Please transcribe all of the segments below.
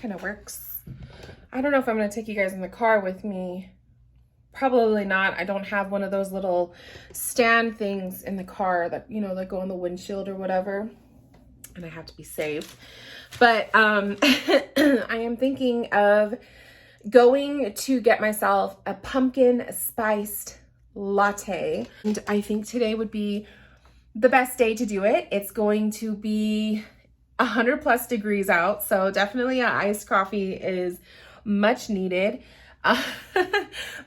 kind of works. I don't know if I'm going to take you guys in the car with me. Probably not. I don't have one of those little stand things in the car that, you know, that go on the windshield or whatever. And I have to be safe. But I am thinking of going to get myself a pumpkin spiced latte. And I think today would be the best day to do it. It's going to be 100+ degrees out. So definitely an iced coffee is much needed.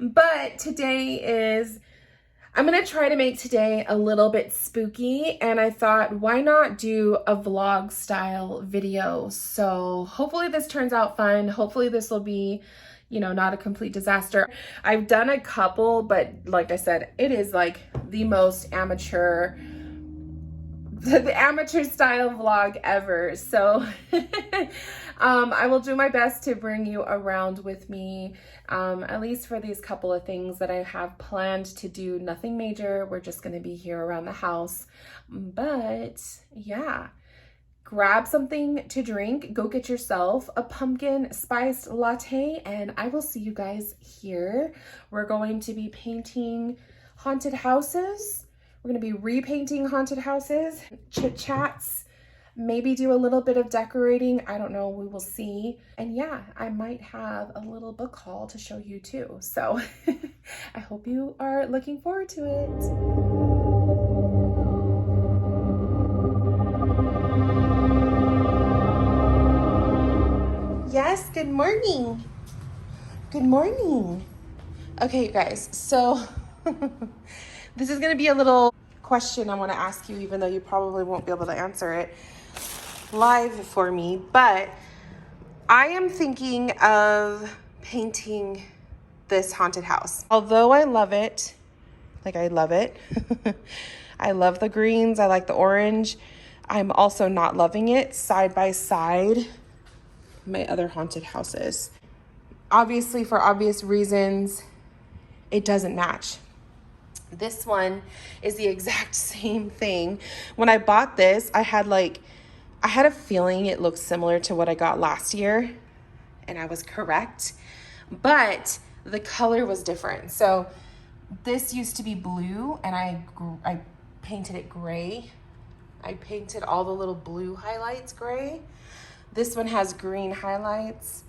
But today is, I'm gonna try to make today a little bit spooky, and I thought, why not do a vlog style video? So hopefully this turns out fun. Hopefully this will be, you know, not a complete disaster. I've done a couple, but like I said, it is like the most amateur, the amateur style vlog ever. So I will do my best to bring you around with me, at least for these couple of things that I have planned to do. Nothing major. We're just going to be here around the house. But yeah, grab something to drink. Go get yourself a pumpkin spiced latte, and I will see you guys here. We're going to be painting haunted houses. We're going to be repainting haunted houses, chit chats, maybe do a little bit of decorating. I don't know, we will see. And yeah, I might have a little book haul to show you too. So I hope you are looking forward to it. Yes, good morning. Good morning. Okay, you guys, so this is going to be a little question I want to ask you, even though you probably won't be able to answer it live for me, but I am thinking of painting this haunted house. Although I love it, like I love it, I love the greens, I like the orange, I'm also not loving it side by side my other haunted houses. Obviously, for obvious reasons, it doesn't match. This one is the exact same thing. When I bought this, I had a feeling it looked similar to what I got last year, and I was correct, but the color was different. So this used to be blue, and I painted it gray. I painted all the little blue highlights gray. This one has green highlights,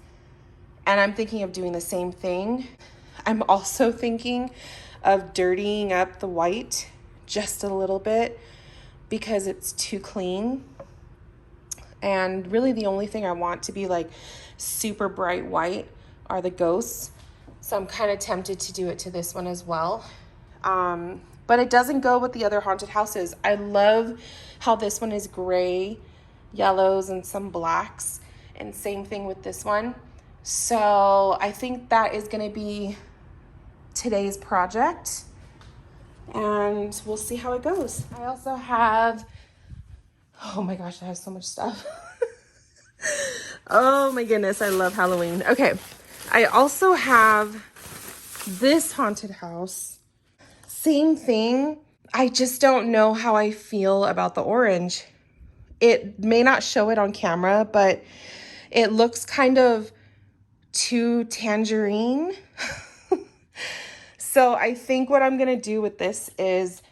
and I'm thinking of doing the same thing. I'm also thinking of dirtying up the white just a little bit because it's too clean. And really the only thing I want to be like super bright white are the ghosts. So I'm kind of tempted to do it to this one as well. But it doesn't go with the other haunted houses. I love how this one is gray, yellows, and some blacks. And same thing with this one. So I think that is going to be today's project, and we'll see how it goes. I also have, oh my gosh, I have so much stuff. Oh my goodness, I love Halloween. Okay, I also have this haunted house. Same thing. I just don't know how I feel about the orange. It may not show it on camera, but it looks kind of too tangerine. So I think what I'm going to do with this is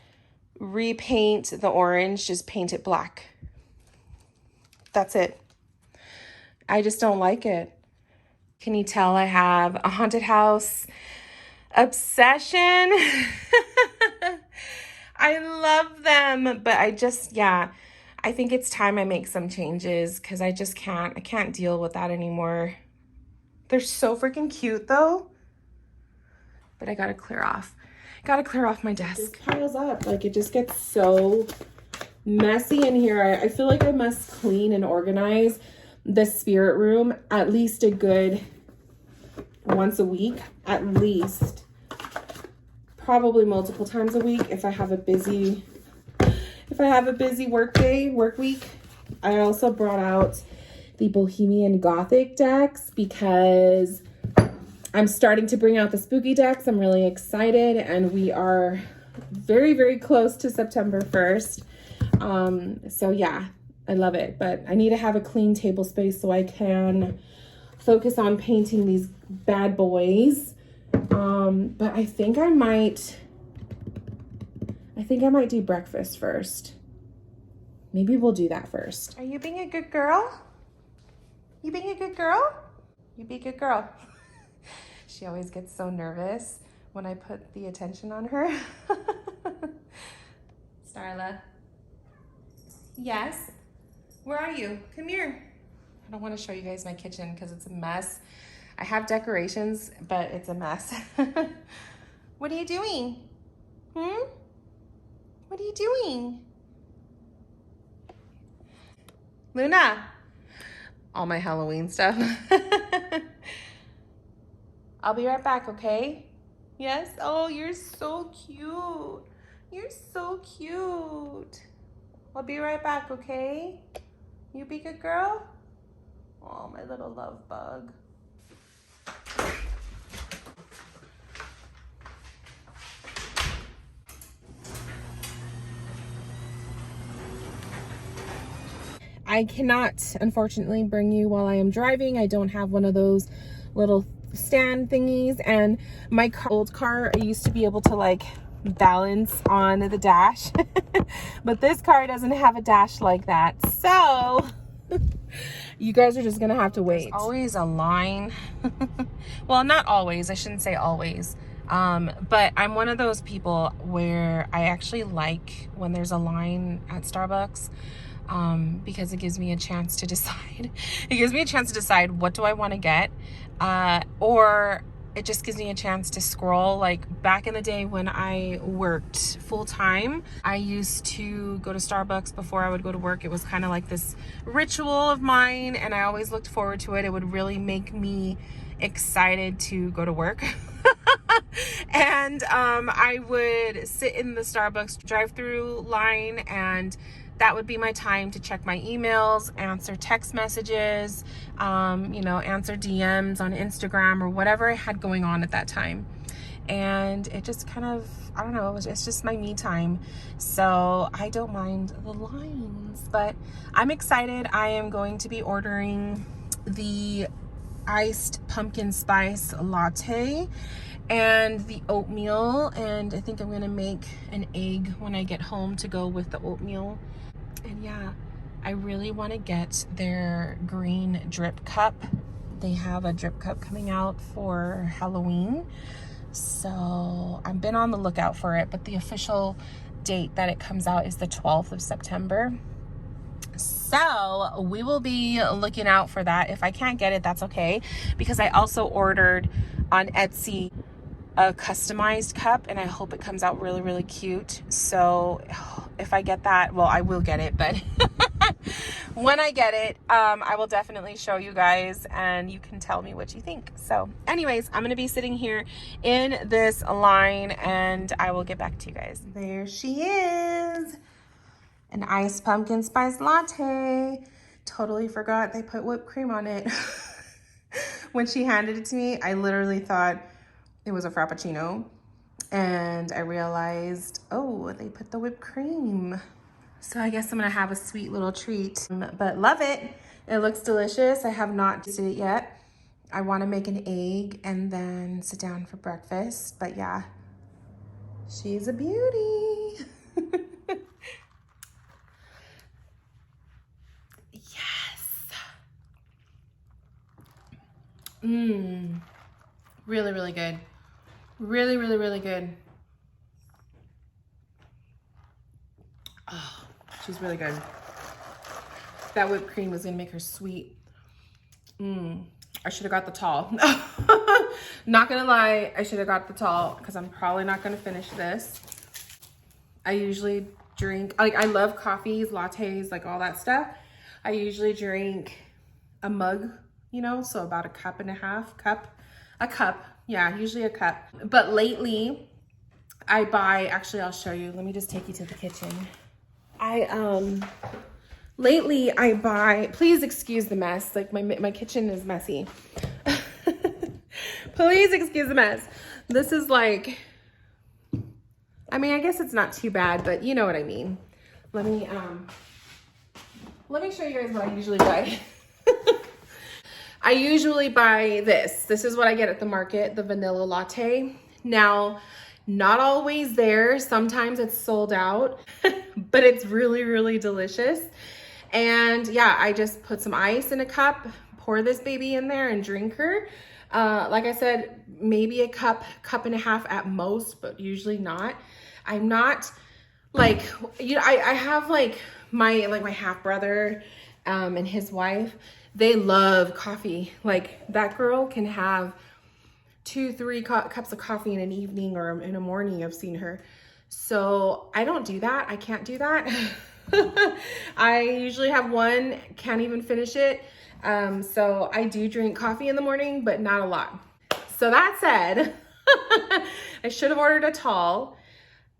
repaint the orange, just paint it black. That's it. I just don't like it. Can you tell I have a haunted house obsession? I love them, but I think it's time I make some changes because I can't deal with that anymore. They're so freaking cute though. But I gotta clear off my desk. It just piles up, like it just gets so messy in here. I feel like I must clean and organize the spirit room at least a good once a week, at least. Probably multiple times a week if I have a busy work week. I also brought out the Bohemian Gothic decks because I'm starting to bring out the spooky decks. I'm really excited, and we are very, very close to September 1st. So yeah, I love it, but I need to have a clean table space so I can focus on painting these bad boys. But I think I might do breakfast first. Maybe we'll do that first. Are you being a good girl? You being a good girl? You be a good girl. She always gets so nervous when I put the attention on her. Starla. Yes? Where are you? Come here. I don't want to show you guys my kitchen because it's a mess. I have decorations, but it's a mess. What are you doing? What are you doing? Luna. All my Halloween stuff. I'll be right back, okay? Yes? Oh, you're so cute. You're so cute. I'll be right back, okay? You be a good girl? Oh, my little love bug. I cannot, unfortunately, bring you while I am driving. I don't have one of those little stand thingies, and my old car, I used to be able to like balance on the dash, but this car doesn't have a dash like that, so you guys are just gonna have to wait. There's always a line. Well, not always, I shouldn't say always, but I'm one of those people where I actually like when there's a line at Starbucks, because it gives me a chance to decide. It gives me a chance to decide what do I want to get, or it just gives me a chance to scroll. Like back in the day when I worked full-time, I used to go to Starbucks before I would go to work. It was kind of like this ritual of mine, and I always looked forward to it. It would really make me excited to go to work. And I would sit in the Starbucks drive-through line, and that would be my time to check my emails, answer text messages, you know, answer DMs on Instagram or whatever I had going on at that time. And it just kind of, I don't know, it's just my me time. So I don't mind the lines, but I'm excited. I am going to be ordering the iced pumpkin spice latte and the oatmeal, and I think I'm gonna make an egg when I get home to go with the oatmeal. And yeah, I really want to get their green drip cup. They have a drip cup coming out for Halloween, so I've been on the lookout for it, but the official date that it comes out is the 12th of September. So we will be looking out for that. If I can't get it, that's okay, because I also ordered on Etsy a customized cup, and I hope it comes out really, really cute. So if I get that, well, I will get it, but when I get it, I will definitely show you guys, and you can tell me what you think. So anyways, I'm gonna be sitting here in this line, and I will get back to you guys. There she is, an iced pumpkin spice latte. Totally forgot they put whipped cream on it. When she handed it to me, I literally thought it was a Frappuccino, and I realized, oh, they put the whipped cream. So I guess I'm gonna have a sweet little treat, but love it. It looks delicious. I have not tasted it yet. I wanna make an egg and then sit down for breakfast, but yeah, she's a beauty. Yes. Really, really good. Really, really, really good. Oh, she's really good. That whipped cream was gonna make her sweet. I should have got the tall. Not gonna lie, I should have got the tall because I'm probably not gonna finish this. I usually drink, like I love coffees, lattes, like all that stuff. I usually drink a mug, you know, so about a cup and a half, a cup. Yeah, usually a cup. But lately I buy, actually I'll show you. Let me just take you to the kitchen. Lately I buy, please excuse the mess. Like my kitchen is messy. Please excuse the mess. This is like, I mean, I guess it's not too bad, but you know what I mean. Let me show you guys what I usually buy. I usually buy this. This is what I get at the market, the vanilla latte. Now, not always there. Sometimes it's sold out, but it's really, really delicious. And yeah, I just put some ice in a cup, pour this baby in there and drink her. Like I said, maybe a cup and a half at most, but usually not. I'm not like, you know, I have like my half brother and his wife, they love coffee. Like that girl can have 2-3 cups of coffee in an evening or in a morning. I've seen her. So I don't do that. I can't do that. I usually have one, can't even finish it. So I do drink coffee in the morning, but not a lot. So that said, I should have ordered a tall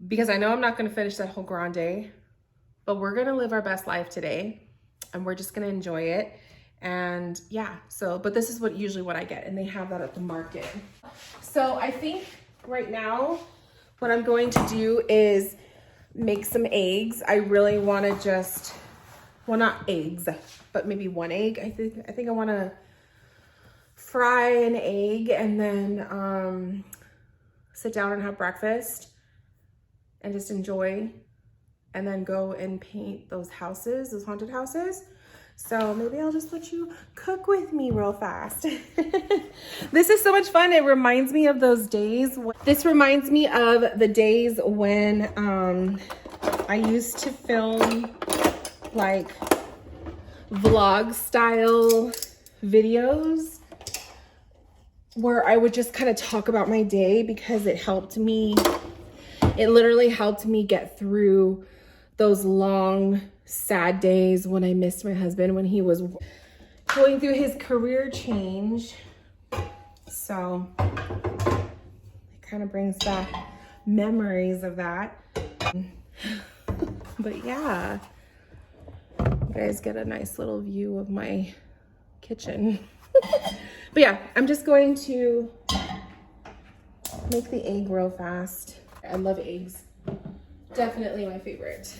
because I know I'm not going to finish that whole grande, but we're going to live our best life today and we're just going to enjoy it. And yeah, so, but this is usually what I get, and they have that at the market. So I think right now what I'm going to do is make some eggs. I really want to just, well, not eggs, but maybe one egg. I think I want to fry an egg and then sit down and have breakfast and just enjoy, and then go and paint those houses, those haunted houses. So maybe I'll just let you cook with me real fast. This is so much fun. It reminds me of those days. This reminds me of the days when I used to film like vlog style videos where I would just kind of talk about my day, because it literally helped me get through those long, sad days when I missed my husband, when he was going through his career change. So it kind of brings back memories of that. But yeah, you guys get a nice little view of my kitchen. But yeah, I'm just going to make the egg real fast. I love eggs. Definitely my favorite.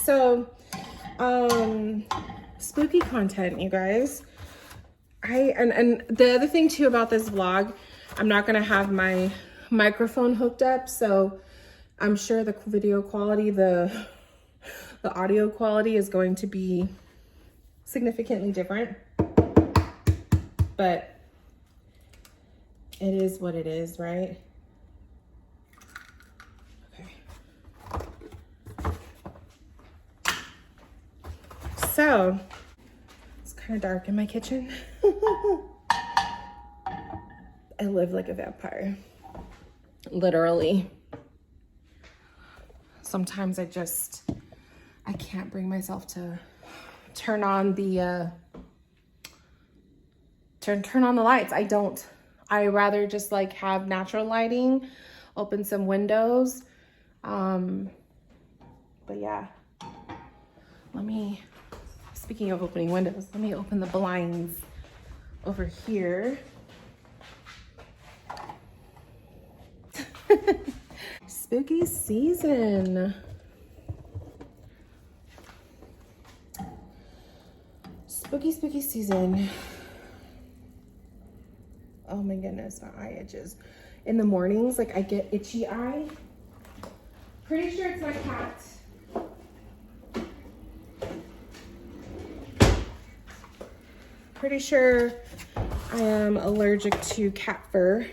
So, spooky content, you guys. And the other thing too about this vlog, I'm not gonna have my microphone hooked up, so I'm sure the video quality, the audio quality is going to be significantly different, but it is what it is, right? So, it's kind of dark in my kitchen. I live like a vampire, literally. Sometimes I can't bring myself to turn on the turn on the lights. I rather just like have natural lighting, open some windows. But yeah, speaking of opening windows, let me open the blinds over here. Spooky season. Spooky season. Oh my goodness, my eye itches. In the mornings, like I get itchy eye. Pretty sure it's my cat. Pretty sure I am allergic to cat fur,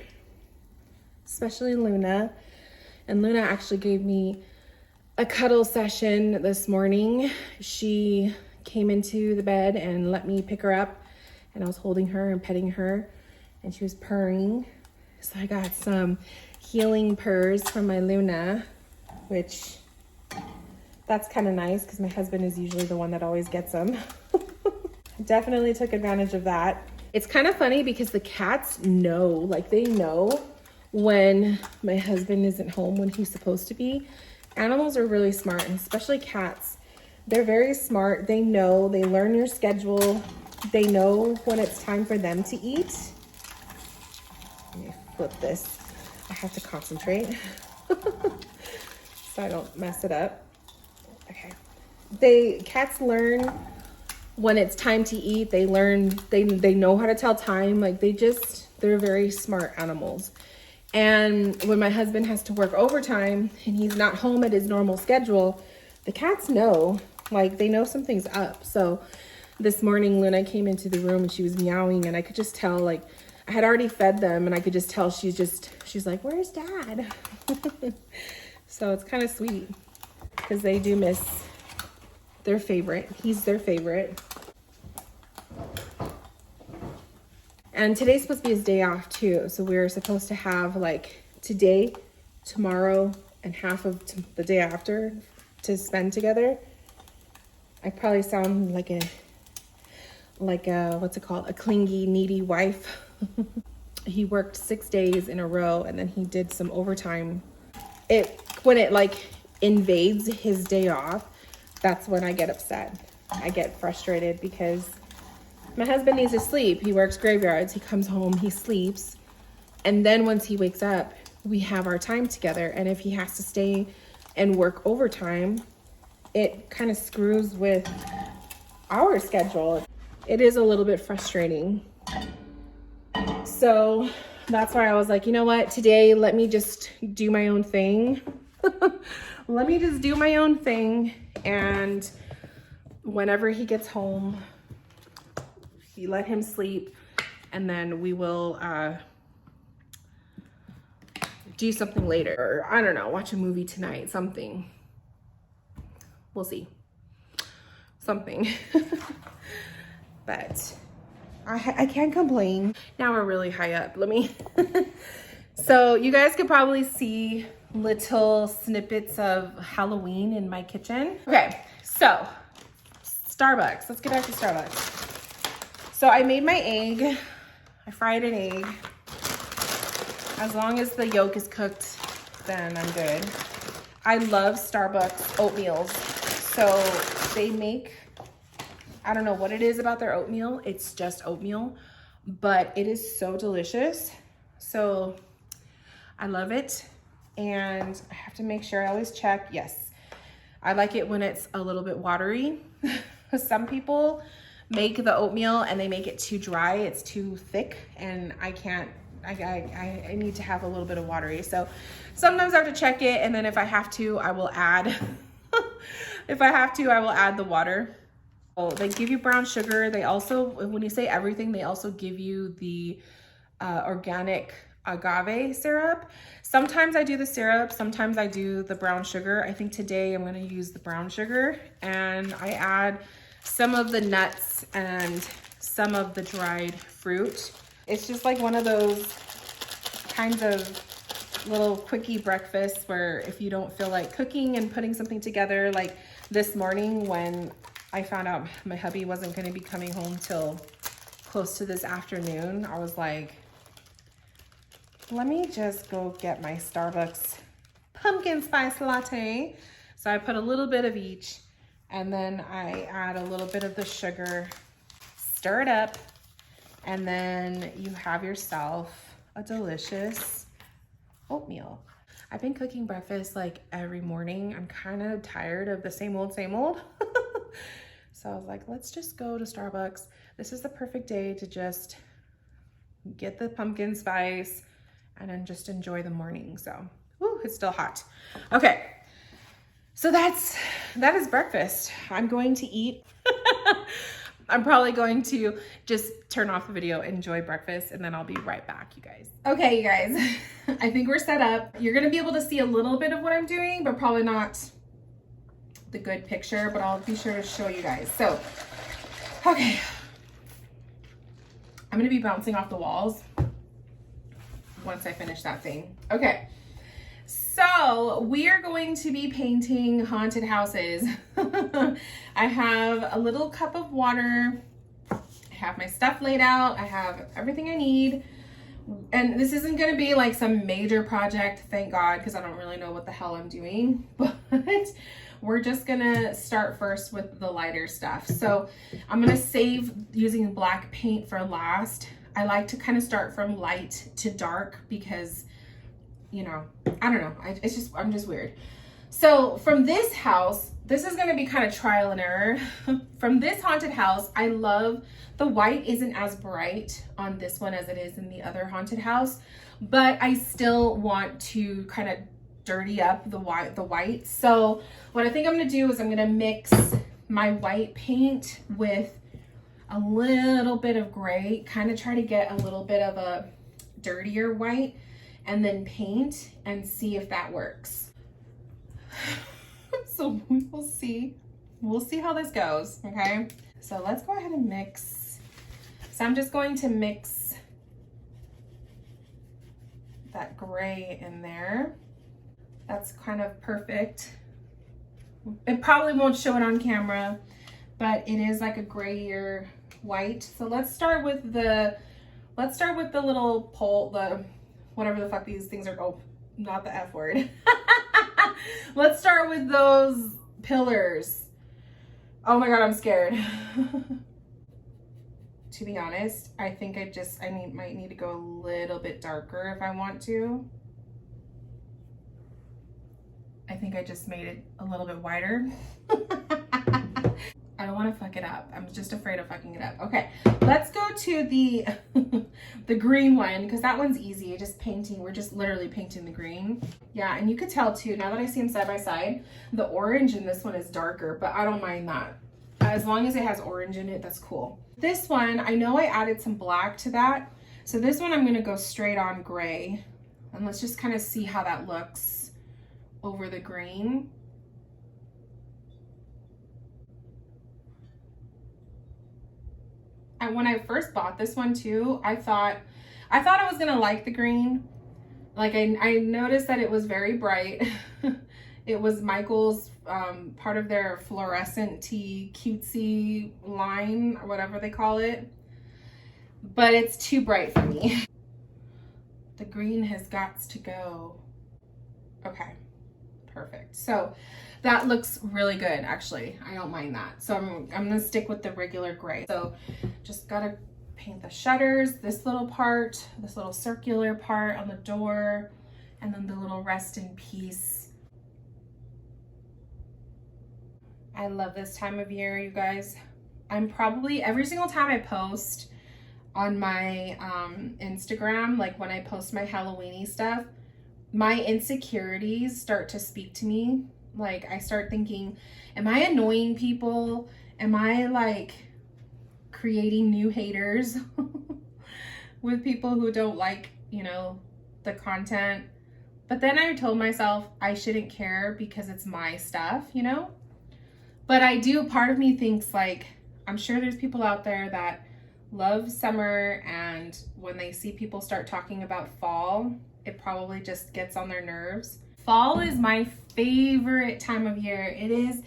especially Luna. And Luna actually gave me a cuddle session this morning. She came into the bed and let me pick her up, and I was holding her and petting her, and she was purring. So I got some healing purrs from my Luna, which that's kind of nice because my husband is usually the one that always gets them. Definitely took advantage of that. It's kind of funny because the cats know, like they know when my husband isn't home when he's supposed to be. Animals are really smart, and especially cats. They're very smart. They know, they learn your schedule. They know when it's time for them to eat. Let me flip this. I have to concentrate so I don't mess it up. Okay. Cats learn when it's time to eat, they learn, they know how to tell time. Like they're very smart animals. And when my husband has to work overtime and he's not home at his normal schedule, the cats know, like they know something's up. So this morning Luna came into the room and she was meowing, and I could just tell, like I had already fed them, and I could just tell she's like, where's dad? So it's kind of sweet because they do miss their favorite. He's their favorite. And today's supposed to be his day off too. So we're supposed to have like today, tomorrow, and half of the day after to spend together. I probably sound like a what's it called? A clingy, needy wife. He worked 6 days in a row, and then he did some overtime. When it like invades his day off, that's when I get upset. I get frustrated because my husband needs to sleep. He works graveyards. He comes home, he sleeps. And then once he wakes up, we have our time together. And if he has to stay and work overtime, it kind of screws with our schedule. It is a little bit frustrating. So that's why I was like, you know what? Today, let me just do my own thing. Let me just do my own thing. And whenever he gets home, you let him sleep, and then we will do something later. Or I don't know, watch a movie tonight, something. We'll see. Something. But I can't complain. Now we're really high up. Let me. So you guys could probably see little snippets of Halloween in my kitchen. Okay, so Starbucks. Let's get back to Starbucks. So I made my egg. I fried an egg. As long as the yolk is cooked, then I'm good. I love Starbucks oatmeals. So they make, I don't know what it is about their oatmeal. It's just oatmeal, but it is so delicious. So I love it. And I have to make sure I always check. Yes, I like it when it's a little bit watery. Some people make the oatmeal and they make it too dry. It's too thick, and I can't. I need to have a little bit of watery. So sometimes I have to check it, and then if I have to, I will add. If I have to, I will add the water. Oh, they give you brown sugar. They also, when you say everything, they also give you the organic agave syrup. Sometimes I do the syrup, sometimes I do the brown sugar. I think today I'm going to use the brown sugar, and I add some of the nuts and some of the dried fruit. It's just like one of those kinds of little quickie breakfasts where if you don't feel like cooking and putting something together, like this morning when I found out my hubby wasn't going to be coming home till close to this afternoon, I was like, let me just go get my Starbucks pumpkin spice latte. So I put a little bit of each, and then I add a little bit of the sugar, stir it up, and then you have yourself a delicious oatmeal. I've been cooking breakfast like every morning. I'm kind of tired of the same old, same old. So I was like, let's just go to Starbucks. This is the perfect day to just get the pumpkin spice and then just enjoy the morning. So, whew, it's still hot. Okay, so that is breakfast. I'm going to eat. I'm probably going to just turn off the video, enjoy breakfast, and then I'll be right back, you guys. Okay, you guys, I think we're set up. You're gonna be able to see a little bit of what I'm doing, but probably not the good picture, but I'll be sure to show you guys. So, okay. I'm gonna be bouncing off the walls once I finish that thing. Okay, so we are going to be painting haunted houses. I have a little cup of water. I have my stuff laid out. I have everything I need. And this isn't gonna be like some major project, thank God, because I don't really know what the hell I'm doing. But we're just gonna start first with the lighter stuff. So I'm gonna save using black paint for last. I like to kind of start from light to dark because, you know, I don't know. I'm just weird. So from this house, this is gonna be kind of trial and error. From this haunted house, I love the white isn't as bright on this one as it is in the other haunted house, but I still want to kind of dirty up the white. So what I think I'm gonna do is I'm gonna mix my white paint with a little bit of gray, kind of try to get a little bit of a dirtier white, and then paint and see if that works. So we will see. We'll see how this goes, okay? So let's go ahead and mix. So I'm just going to mix that gray in there. That's kind of perfect. It probably won't show it on camera, but it is like a grayier white. So let's start with the little pole, the whatever the fuck these things are. Oh, not the F word. Let's start with those pillars. Oh my God, I'm scared. To be honest, I think might need to go a little bit darker if I want to. I think I just made it a little bit wider. I don't want to fuck it up. I'm just afraid of fucking it up. Okay, let's go to the the green one, because that one's easy. Just painting. We're just literally painting the green. Yeah, and you could tell too, now that I see them side by side, the orange in this one is darker, but I don't mind that. As long as it has orange in it, that's cool. This one, I know I added some black to that. So this one I'm gonna go straight on gray. And let's just kind of see how that looks over the green. And when I first bought this one too, I thought I was gonna like the green. Like I noticed that it was very bright. It was Michael's part of their fluorescent tea cutesy line or whatever they call it. But it's too bright for me. The green has got to go. Okay, perfect. So that looks really good, actually. I don't mind that. So I'm gonna stick with the regular gray. So just gotta paint the shutters, this little part, this little circular part on the door, and then the little rest in peace. I love this time of year, you guys. I'm probably, every single time I post on my Instagram, like when I post my Halloween-y stuff, my insecurities start to speak to me. Like I start thinking, am I annoying people? Am I like creating new haters with people who don't like, you know, the content? But then I told myself I shouldn't care because it's my stuff, you know? But I do, part of me thinks like, I'm sure there's people out there that love summer, and when they see people start talking about fall, it probably just gets on their nerves. Fall is my favorite time of year. It is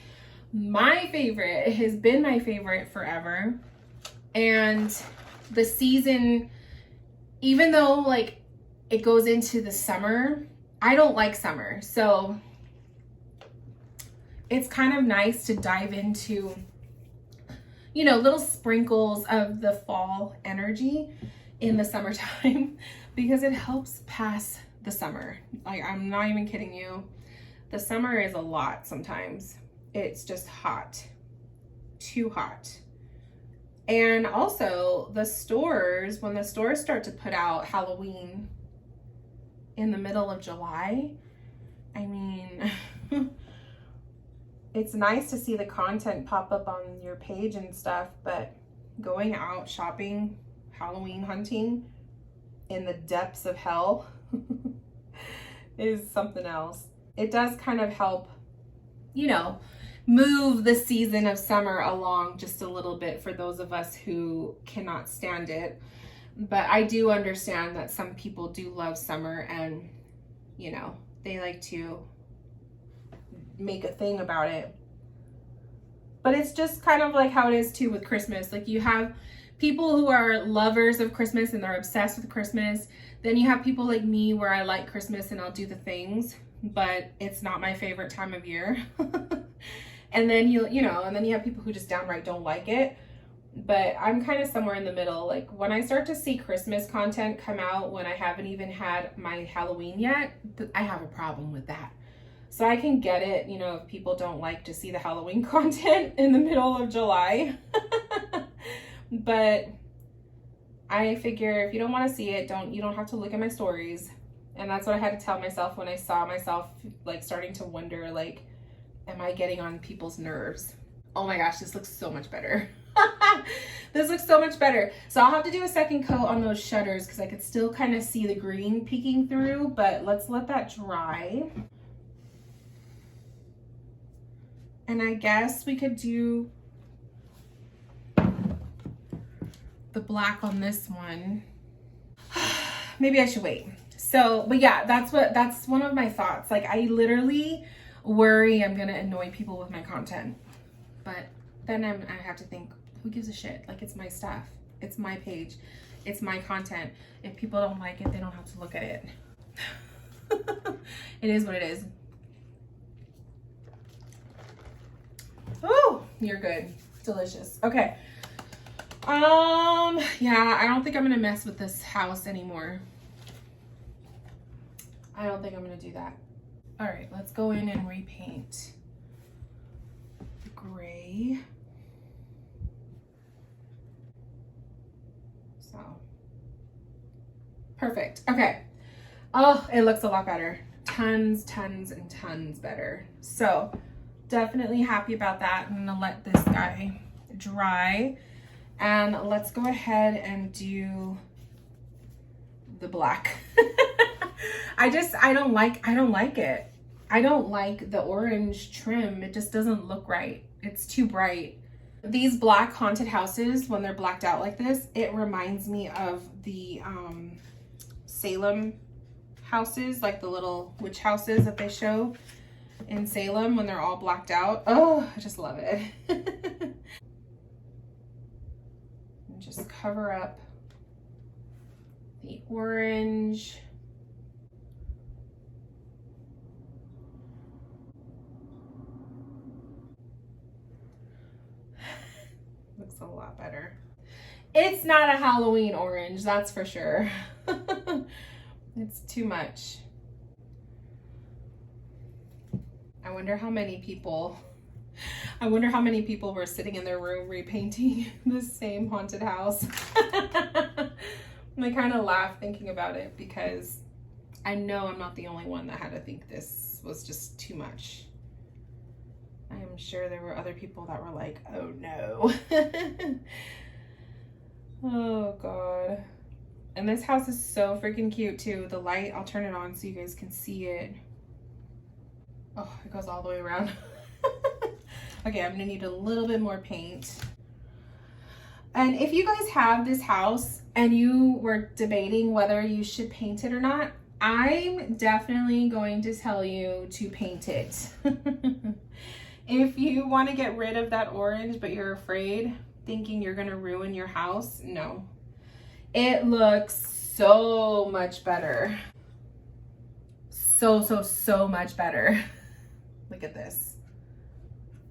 my favorite. It has been my favorite forever. And the season, even though like it goes into the summer, I don't like summer. So it's kind of nice to dive into, you know, little sprinkles of the fall energy in the summertime because it helps pass the summer. Like, I'm not even kidding you. The summer is a lot sometimes. It's just hot, too hot. And also the stores, when the stores start to put out Halloween in the middle of July, I mean, it's nice to see the content pop up on your page and stuff, but going out shopping, Halloween hunting in the depths of hell is something else. It does kind of help, you know, move the season of summer along just a little bit for those of us who cannot stand it. But I do understand that some people do love summer and, you know, they like to make a thing about it. But it's just kind of like how it is too with Christmas. Like you have people who are lovers of Christmas and they're obsessed with Christmas. Then you have people like me where I like Christmas and I'll do the things, but it's not my favorite time of year. And then you know, and then you have people who just downright don't like it. But I'm kind of somewhere in the middle. Like when I start to see Christmas content come out when I haven't even had my Halloween yet, I have a problem with that. So I can get it, you know, if people don't like to see the Halloween content in the middle of July. But I figure if you don't want to see it, you don't have to look at my stories. And that's what I had to tell myself when I saw myself like starting to wonder, like, am I getting on people's nerves? Oh my gosh, this looks so much better. This looks so much better. So I'll have to do a second coat on those shutters because I could still kind of see the green peeking through, but let's let that dry. And I guess we could do the black on this one. Maybe I should wait. So, but yeah, that's one of my thoughts. Like, I literally worry I'm gonna annoy people with my content. But then I have to think, who gives a shit? Like, it's my stuff. It's my page. It's my content. If people don't like it, they don't have to look at it. It is what it is. Oh, you're good. Delicious. Okay. Yeah, I don't think I'm gonna mess with this house anymore. I don't think I'm gonna do that. All right, let's go in and repaint the gray. So, perfect. Okay. Oh, it looks a lot better. Tons and tons better. So, definitely happy about that. I'm gonna let this guy dry. And let's go ahead and do the black. I don't like it. I don't like the orange trim. It just doesn't look right. It's too bright. These black haunted houses, when they're blacked out like this, it reminds me of the Salem houses, like the little witch houses that they show in Salem when they're all blacked out. Oh, I just love it. Just cover up the orange. Looks a lot better. It's not a Halloween orange, that's for sure. It's too much. I wonder how many people were sitting in their room repainting the same haunted house. I kind of laugh thinking about it because I know I'm not the only one that had to think this was just too much. I am sure there were other people that were like, oh no. Oh God. And this house is so freaking cute too. The light, I'll turn it on so you guys can see it. Oh, it goes all the way around. Okay, I'm gonna need a little bit more paint. And if you guys have this house and you were debating whether you should paint it or not, I'm definitely going to tell you to paint it. If you want to get rid of that orange, but you're afraid, thinking you're gonna ruin your house, no. It looks so much better. So much better. Look at this.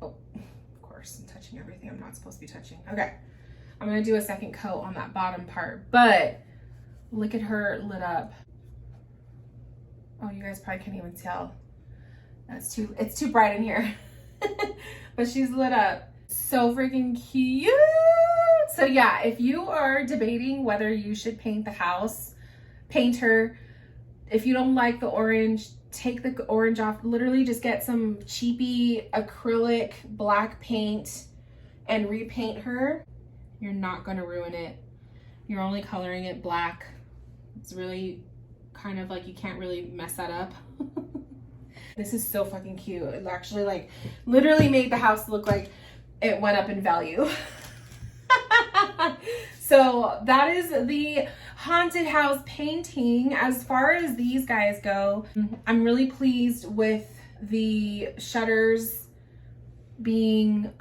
Oh, of course, I'm touching everything I'm not supposed to be touching. Okay, I'm gonna do a second coat on that bottom part, but look at her lit up. Oh, you guys probably can't even tell. It's too bright in here. But she's lit up. So freaking cute. So yeah, if you are debating whether you should paint the house, paint her. If you don't like the orange, take the orange off. Literally just get some cheapy acrylic black paint and repaint her. You're not gonna ruin it. You're only coloring it black. It's really kind of like you can't really mess that up. This is so fucking cute. It actually like literally made the house look like it went up in value. So that is the haunted house painting. As far as these guys go, I'm really pleased with the shutters being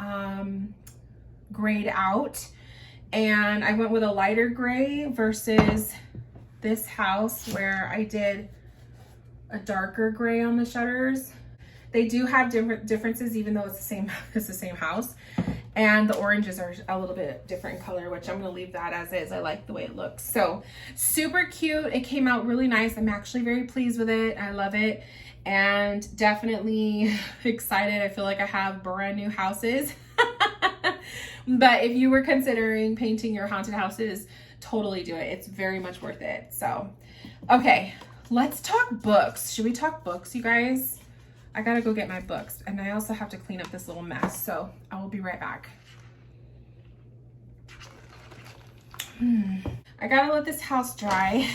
grayed out, and I went with a lighter gray versus this house where I did a darker gray on the shutters. They do have different differences, even though it's the same house. And the oranges are a little bit different color, which I'm gonna leave that as is. I like the way it looks. So super cute. It came out really nice. I'm actually very pleased with it. I love it. And definitely excited. I feel like I have brand new houses. But if you were considering painting your haunted houses, totally do it. It's very much worth it. So, okay, let's talk books. Should we talk books, you guys? I gotta go get my books, and I also have to clean up this little mess, so I will be right back. I gotta let this house dry,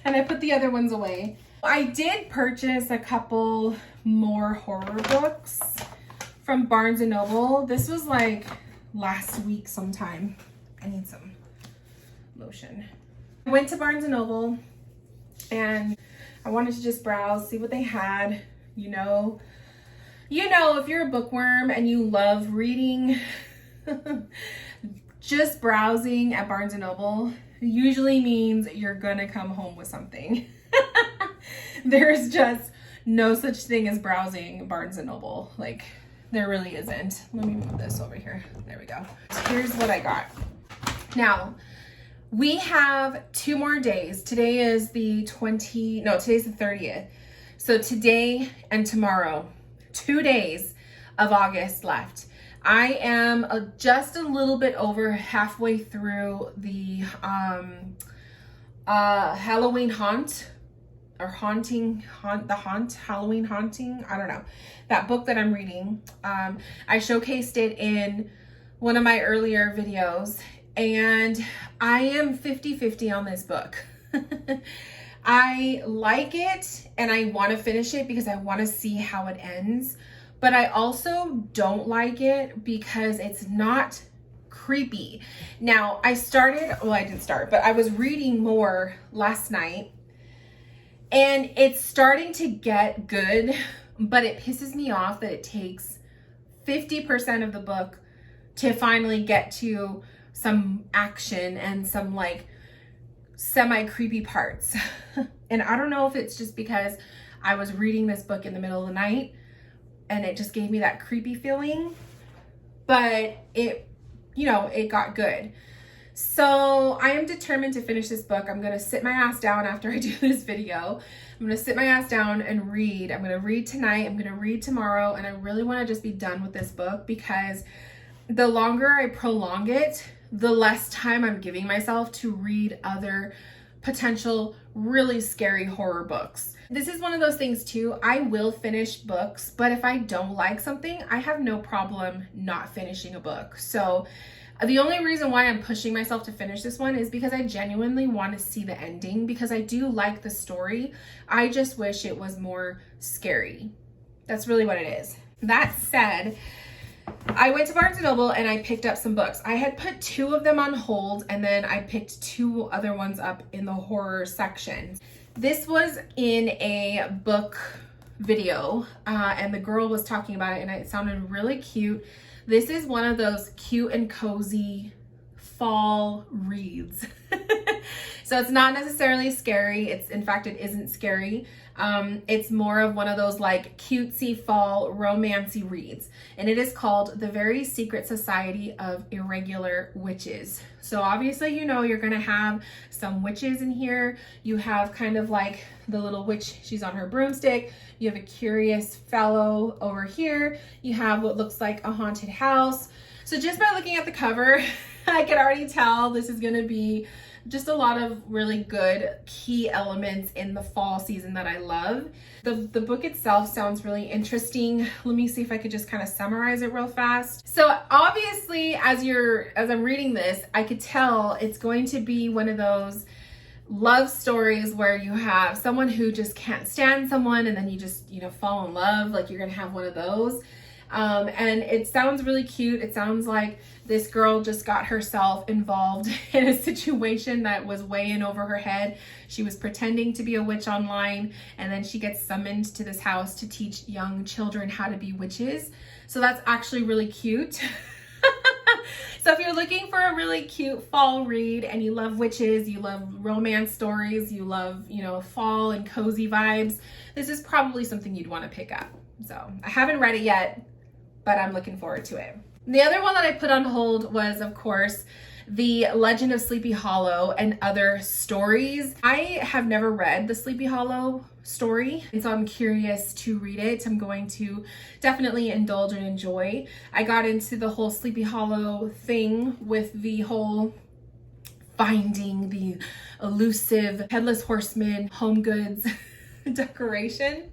and I put the other ones away. I did purchase a couple more horror books from Barnes & Noble. This was like last week sometime. I need some lotion. I went to Barnes & Noble, and I wanted to just browse, see what they had. You know, if you're a bookworm and you love reading, just browsing at Barnes & Noble usually means you're gonna come home with something. There's just no such thing as browsing Barnes & Noble. Like, there really isn't. Let me move this over here. There we go. Here's what I got. Now, we have 2 more days. Today is today's the 30th. So today and tomorrow, 2 days of August left. I am just a little bit over halfway through the Halloween Haunt, or Halloween Haunting. I don't know. That book that I'm reading. I showcased it in one of my earlier videos, and I am 50-50 on this book. I like it and I want to finish it because I want to see how it ends, but I also don't like it because it's not creepy. Now, I didn't start, but I was reading more last night, and it's starting to get good, but it pisses me off that it takes 50% of the book to finally get to some action and some like semi-creepy parts. And I don't know if it's just because I was reading this book in the middle of the night and it just gave me that creepy feeling, but it got good. So I am determined to finish this book. I'm gonna sit my ass down after I do this video. I'm gonna sit my ass down and read. I'm gonna read tonight, I'm gonna read tomorrow, and I really wanna just be done with this book because the longer I prolong it, the less time I'm giving myself to read other potential really scary horror books. This is one of those things too. I will finish books, but if I don't like something, I have no problem not finishing a book. So the only reason why I'm pushing myself to finish this one is because I genuinely want to see the ending, because I do like the story. I just wish it was more scary. That's really what it is. That said, I went to Barnes & Noble and I picked up some books. I had put 2 of them on hold, and then I picked 2 other ones up in the horror section. This was in a book video, and the girl was talking about it, and it sounded really cute. This is one of those cute and cozy fall reads. So it's not necessarily scary. In fact, it isn't scary. It's more of one of those like cutesy fall romancy reads, and it is called The Very Secret Society of Irregular Witches. So obviously, you're gonna have some witches in here. You have kind of like the little witch, she's on her broomstick. You have a curious fellow over here. You have what looks like a haunted house. So just by looking at the cover, I can already tell this is gonna be just a lot of really good key elements in the fall season that I love. The book itself sounds really interesting. Let me see if I could just kind of summarize it real fast. So obviously, as I'm reading this, I could tell it's going to be one of those love stories where you have someone who just can't stand someone and then you just, fall in love. Like you're gonna have one of those. And it sounds really cute. It sounds like this girl just got herself involved in a situation that was way in over her head. She was pretending to be a witch online, and then she gets summoned to this house to teach young children how to be witches. So that's actually really cute. So if you're looking for a really cute fall read and you love witches, you love romance stories, you love, fall and cozy vibes, this is probably something you'd want to pick up. So I haven't read it yet, but I'm looking forward to it. The other one that I put on hold was, of course, The Legend of Sleepy Hollow and Other Stories. I have never read the Sleepy Hollow story, and so I'm curious to read it. I'm going to definitely indulge and enjoy. I got into the whole Sleepy Hollow thing with the whole finding the elusive Headless Horseman home goods decoration.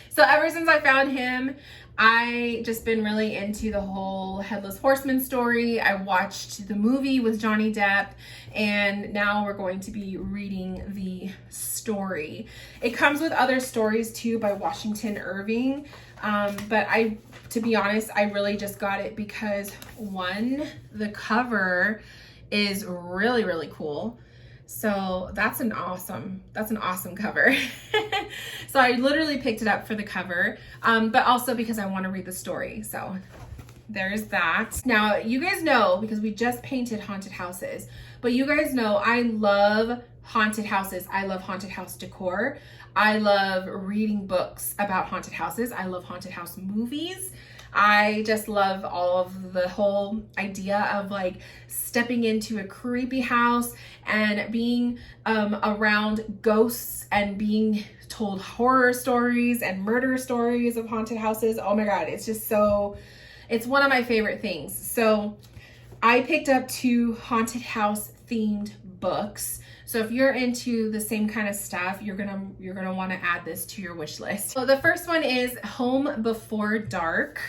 So ever since I found him, I just been really into the whole Headless Horseman story. I watched the movie with Johnny Depp, and now we're going to be reading the story. It comes with other stories too by Washington Irving, but to be honest, I really just got it because one, the cover is really, really cool. So that's an awesome cover. So I literally picked it up for the cover, but also because I want to read the story. So there's that. Now, you guys know, because we just painted haunted houses, but you guys know I love haunted houses. I love haunted house decor. I love reading books about haunted houses. I love haunted house movies. I just love all of the whole idea of like stepping into a creepy house and being around ghosts and being told horror stories and murder stories of haunted houses. Oh my God, it's just so, it's one of my favorite things. So I picked up 2 haunted house themed books. So if you're into the same kind of stuff, you're gonna want to add this to your wish list. So the first one is Home Before Dark.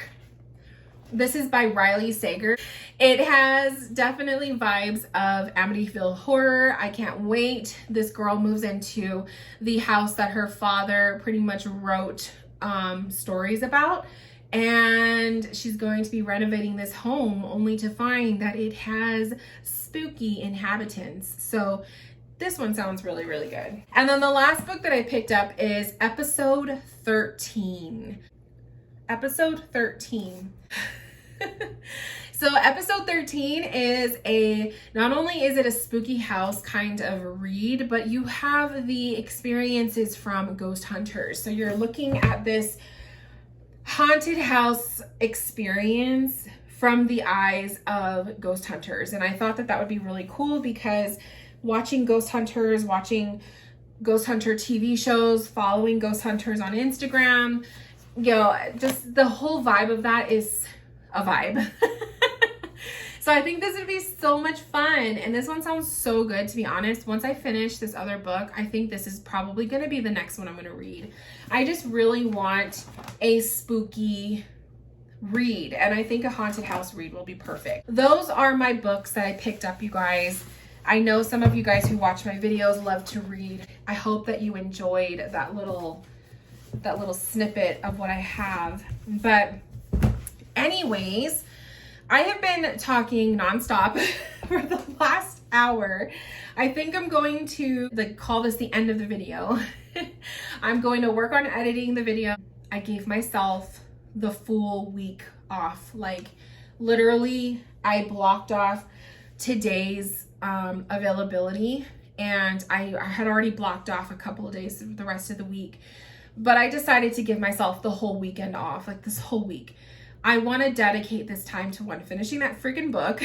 This is by Riley Sager. It has definitely vibes of Amityville Horror. I can't wait. This girl moves into the house that her father pretty much wrote stories about, and she's going to be renovating this home only to find that it has spooky inhabitants. So this one sounds really, really good. And then the last book that I picked up is Episode 13. Episode 13. So episode 13 is not only is it a spooky house kind of read, but you have the experiences from ghost hunters. So you're looking at this haunted house experience from the eyes of ghost hunters. And I thought that that would be really cool because watching ghost hunters, watching ghost hunter TV shows, following ghost hunters on Instagram, just the whole vibe of that is a vibe. So I think this would be so much fun. And this one sounds so good, to be honest. Once I finish this other book, I think this is probably going to be the next one I'm going to read. I just really want a spooky read, and I think a haunted house read will be perfect. Those are my books that I picked up, you guys. I know some of you guys who watch my videos love to read. I hope that you enjoyed that little snippet of what I have. But anyways, I have been talking nonstop for the last hour. I think I'm going to call this the end of the video. I'm going to work on editing the video. I gave myself the full week off. Like literally, I blocked off today's availability, and I had already blocked off a couple of days the rest of the week. But I decided to give myself the whole weekend off, like this whole week. I want to dedicate this time to 1, finishing that freaking book,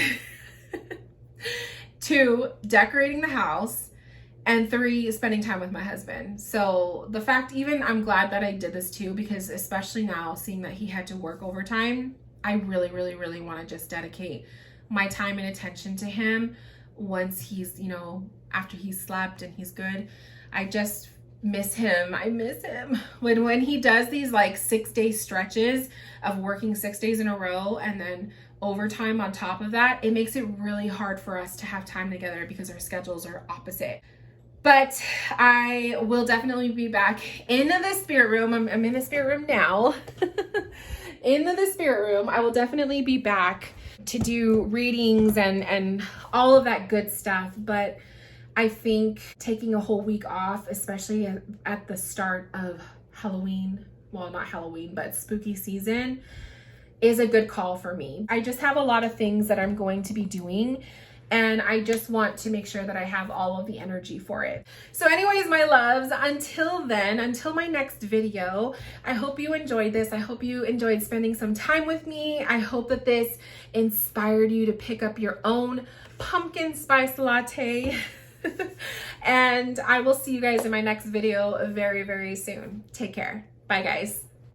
2, decorating the house, and 3, spending time with my husband. So the fact, even I'm glad that I did this too, because especially now seeing that he had to work overtime, I really, really, really want to just dedicate my time and attention to him once he's, after he's slept and he's good. I just miss him. I miss him. When he does these like 6-day stretches of working 6 days in a row and then overtime on top of that, it makes it really hard for us to have time together because our schedules are opposite. But I will definitely be back in the spirit room. I'm in the spirit room now. In the spirit room, I will definitely be back to do readings and all of that good stuff. But I think taking a whole week off, especially at the start of Halloween, well, not Halloween, but spooky season, is a good call for me. I just have a lot of things that I'm going to be doing, and I just want to make sure that I have all of the energy for it. So anyways, my loves, until then, until my next video, I hope you enjoyed this. I hope you enjoyed spending some time with me. I hope that this inspired you to pick up your own pumpkin spice latte. And I will see you guys in my next video very, very soon. Take care. Bye, guys.